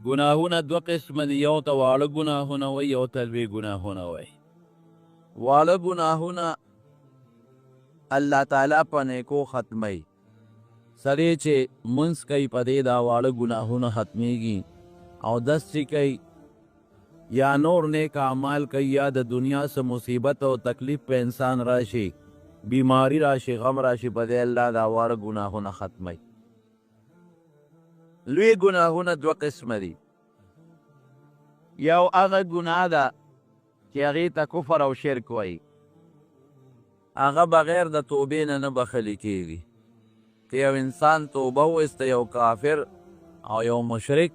گناهونه دو قسم دي، یو ته واړه ګناهونه وایي، یو ته لوی ګناهونه وایي. واړه ګناهونه الله تعالی په نیکو ختمی. سړی چې منځ کوي په دې دا واړه ګناهونه ختمیږي، اودس چې کوي یا نور نیک اعمال کوي، یا د دنیا څه مصیبت او تکلیف په انسان راشي، بیماری راشي، غم راشي، په دې الله دا واړه ګناهونه ختمی. لوی ګناهونه دوه قسمه دي. یو هغه ګناه ده چې هغې ته کفر او شرک وایي، هغه بغیر د توبې نه بخښلی کېږي. که یو انسان توبه وویسته، یو کافر او یو مشرک،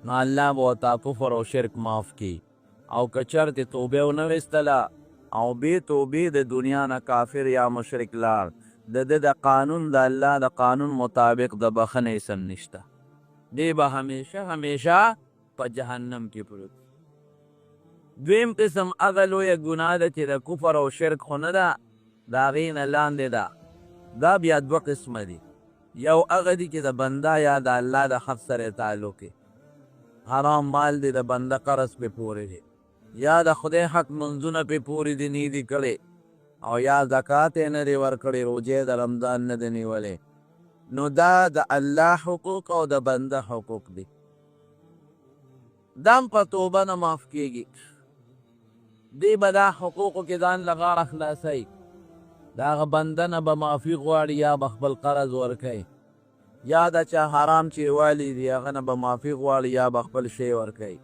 نو الله به ورته کفر او شرک معاف کړي. او که چېرته توبه ونه ویستله او بې توبې د دنیا نه کافر یا مشرک لاړ، د ده د قانون د الله د قانون مطابق د بخښنې سم نشته. دی به همیشه په جهنم کې پروت. دویم قسم هغه لویه ګناه ده چې د کفر او شرک خو نه ده، د هغې نه لاندې ده. دا بیا دوه قسمه دي. یو هغه دي چې د بنده یا د الله د حق سره تعلق کې، حرام مال دی د بنده قرض پې پورې دی، یا د خدای حق منځونه پې پورې دي نه دي کړی، او یا زکات یې نه دی ورکړی، روجې د رمضان نه دی نیولی، نو دا د الله حقوق او د بنده حقوق دي. دا هم په توبه نه معاف کېږي. دی به دا حقوقو کې ځان له غاړه خلاصوي، د هغه بنده نه به معافي غواړي، یا به خپل قرض ورکوي، یا د چا حرام چې والی دی هغه نه به معافي غواړي، یا به خپل شی ورکوي.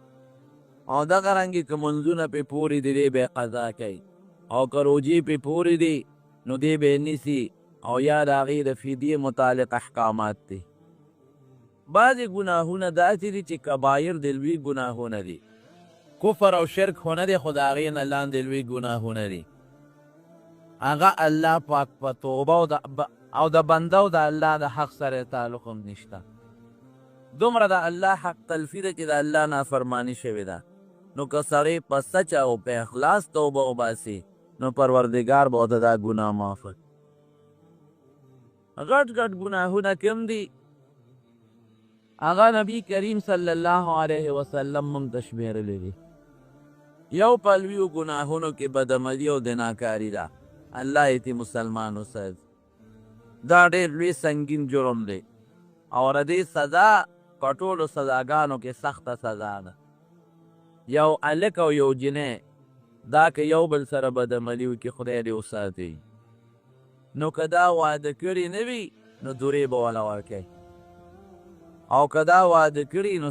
او دغه رنګې که منځونه پې پورې دي دی به یې قضا کوي، او که روجې پې پورې دي نو دی به یې نیسي، او یا د هغې د فدیې متعلق احکامات دي. بعضې ګناهونه داسې دي چې کبایر د لوی ګناهونه دي، کفر او شرک خو نه دی، خو د هغې نه لاندې لوی ګناهونه دي. هغه الله پاک په توبه او د بنده او د الله د حق سره تعلق هم نشته. دومره د الله حق تلفي ده چې د الله نافرماني شوې ده. نو که سړی په سچ او په اخلاص توبه وباسي، نو پروردګار به ورته دا ګناه معاف کړي. غټ غټ ګناهونه کوم دي؟ هغه نبي کریم صلی الله علیه وسلم هم تشمیرلی دي. یو په لویو ګناهونو کې بدعملي او زناکاري ده. الله یې مسلمان وساتي. دا ډېر لوی سنګین جرم دی، او د دې سزا په ټولو سزاګانو کې سخته سزا ده. یو هلک او یو جنۍ دا که یو بل سره بدعملي وکړي، خدای دې وساتي، نو که دا واده کړي نه وي نو دورې به وله ورکوي، او که دا واده کړي نو